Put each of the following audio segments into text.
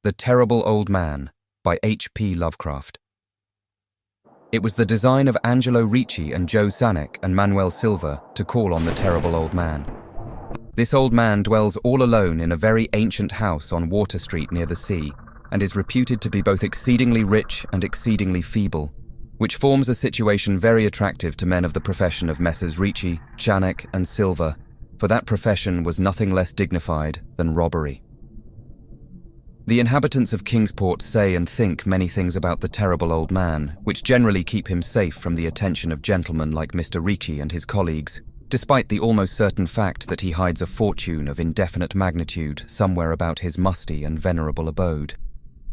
The Terrible Old Man by H.P. Lovecraft. It was the design of Angelo Ricci and Joe Sanek and Manuel Silva to call on the Terrible Old Man. This old man dwells all alone in a very ancient house on Water Street near the sea, and is reputed to be both exceedingly rich and exceedingly feeble, which forms a situation very attractive to men of the profession of Messrs. Ricci, Sanek, and Silva, for that profession was nothing less dignified than robbery. The inhabitants of Kingsport say and think many things about the Terrible Old Man, which generally keep him safe from the attention of gentlemen like Mr. Ricci and his colleagues, despite the almost certain fact that he hides a fortune of indefinite magnitude somewhere about his musty and venerable abode.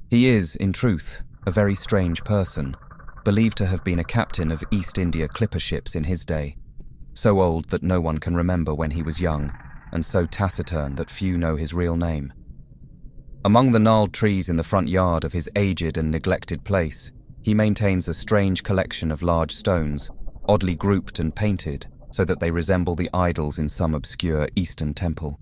He is, in truth, a very strange person, believed to have been a captain of East India clipper ships in his day, so old that no one can remember when he was young, and so taciturn that few know his real name. Among the gnarled trees in the front yard of his aged and neglected place, he maintains a strange collection of large stones, oddly grouped and painted so that they resemble the idols in some obscure Eastern temple.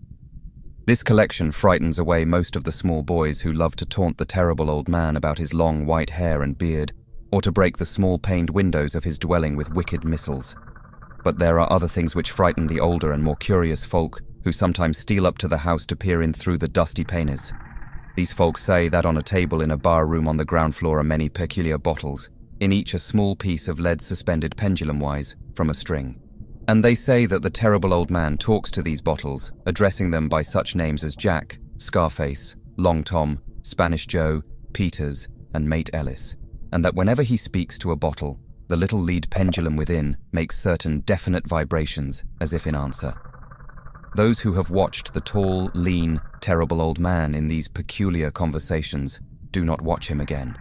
This collection frightens away most of the small boys who love to taunt the Terrible Old Man about his long white hair and beard, or to break the small paned windows of his dwelling with wicked missiles. But there are other things which frighten the older and more curious folk, who sometimes steal up to the house to peer in through the dusty panes. These folks say that on a table in a bar room on the ground floor are many peculiar bottles, in each a small piece of lead suspended pendulum-wise from a string. And they say that the Terrible Old Man talks to these bottles, addressing them by such names as Jack, Scarface, Long Tom, Spanish Joe, Peters, and Mate Ellis, and that whenever he speaks to a bottle, the little lead pendulum within makes certain definite vibrations as if in answer. Those who have watched the tall, lean, Terrible Old Man in these peculiar conversations do not watch him again.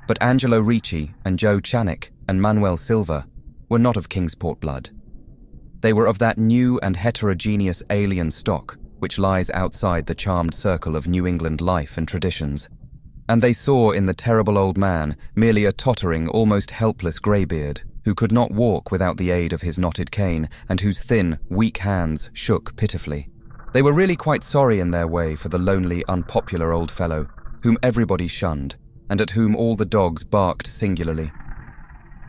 But Angelo Ricci and Joe Sanek and Manuel Silva were not of Kingsport blood. They were of that new and heterogeneous alien stock which lies outside the charmed circle of New England life and traditions, and they saw in the Terrible Old Man merely a tottering, almost helpless greybeard who could not walk without the aid of his knotted cane and whose thin, weak hands shook pitifully. They were really quite sorry in their way for the lonely, unpopular old fellow, whom everybody shunned, and at whom all the dogs barked singularly.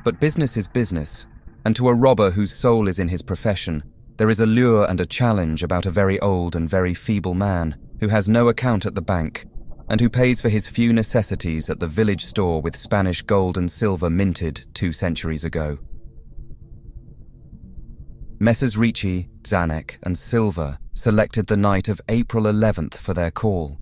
But business is business, and to a robber whose soul is in his profession, there is a lure and a challenge about a very old and very feeble man who has no account at the bank, and who pays for his few necessities at the village store with Spanish gold and silver minted 2 centuries ago. Messrs. Ricci, Sanek, and Silva selected the night of April 11th for their call.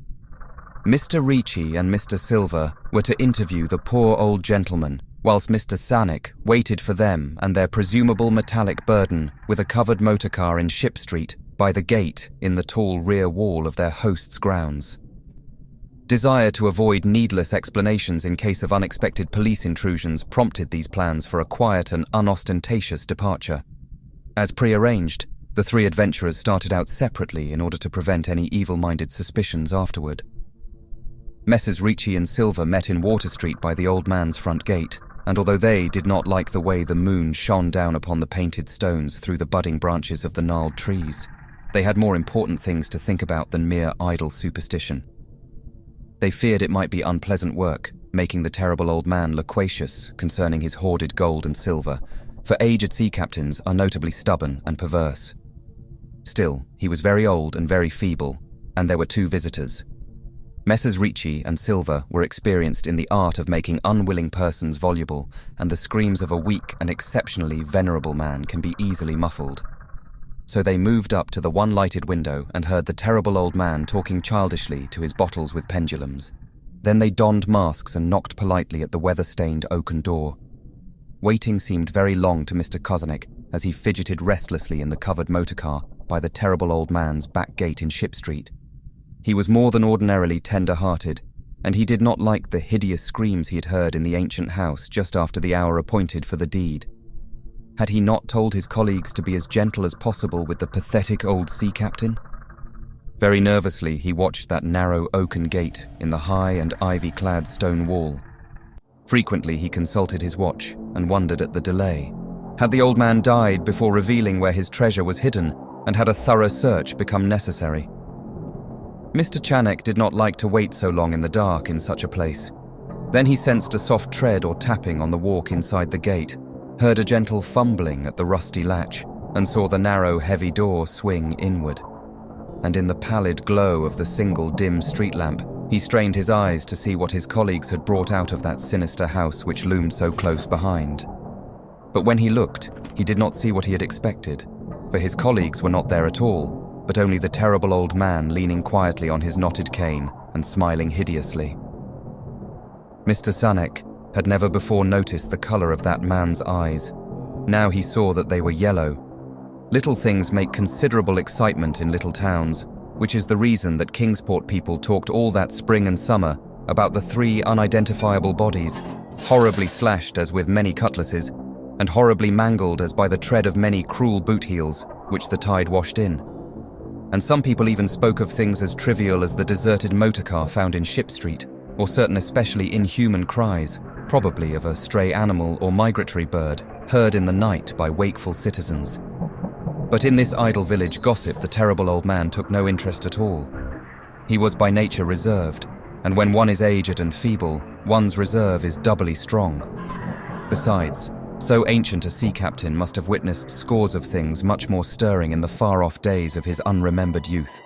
Mr. Ricci and Mr. Silva were to interview the poor old gentleman, whilst Mr. Sanek waited for them and their presumable metallic burden with a covered motorcar in Ship Street by the gate in the tall rear wall of their host's grounds. Desire to avoid needless explanations in case of unexpected police intrusions prompted these plans for a quiet and unostentatious departure. As prearranged, the 3 adventurers started out separately in order to prevent any evil-minded suspicions afterward. Messrs. Ricci and Silva met in Water Street by the old man's front gate, and although they did not like the way the moon shone down upon the painted stones through the budding branches of the gnarled trees, they had more important things to think about than mere idle superstition. They feared it might be unpleasant work, making the Terrible Old Man loquacious concerning his hoarded gold and silver, for aged sea captains are notably stubborn and perverse. Still, he was very old and very feeble, and there were 2 visitors. Messrs. Ricci and Silva were experienced in the art of making unwilling persons voluble, and the screams of a weak and exceptionally venerable man can be easily muffled. So they moved up to the one lighted window and heard the Terrible Old Man talking childishly to his bottles with pendulums. Then they donned masks and knocked politely at the weather-stained oaken door. Waiting seemed very long to Mr. Kozanek as he fidgeted restlessly in the covered motorcar by the Terrible Old Man's back gate in Ship Street. He was more than ordinarily tender-hearted, and he did not like the hideous screams he had heard in the ancient house just after the hour appointed for the deed. Had he not told his colleagues to be as gentle as possible with the pathetic old sea captain? Very nervously he watched that narrow oaken gate in the high and ivy-clad stone wall. Frequently he consulted his watch and wondered at the delay. Had the old man died before revealing where his treasure was hidden, and had a thorough search become necessary? Mr. Chanek did not like to wait so long in the dark in such a place. Then he sensed a soft tread or tapping on the walk inside the gate, heard a gentle fumbling at the rusty latch, and saw the narrow, heavy door swing inward. And in the pallid glow of the single dim street lamp, he strained his eyes to see what his colleagues had brought out of that sinister house which loomed so close behind. But when he looked, he did not see what he had expected, for his colleagues were not there at all, but only the terrible old man leaning quietly on his knotted cane and smiling hideously. Mr. Sanek had never before noticed the color of that man's eyes. Now he saw that they were yellow. Little things make considerable excitement in little towns, which is the reason that Kingsport people talked all that spring and summer about the 3 unidentifiable bodies, horribly slashed as with many cutlasses, and horribly mangled as by the tread of many cruel boot heels, which the tide washed in. And some people even spoke of things as trivial as the deserted motorcar found in Ship Street, or certain especially inhuman cries, probably of a stray animal or migratory bird, heard in the night by wakeful citizens. But in this idle village gossip the terrible old man took no interest at all. He was by nature reserved, and when one is aged and feeble, one's reserve is doubly strong. Besides, so ancient a sea captain must have witnessed scores of things much more stirring in the far-off days of his unremembered youth.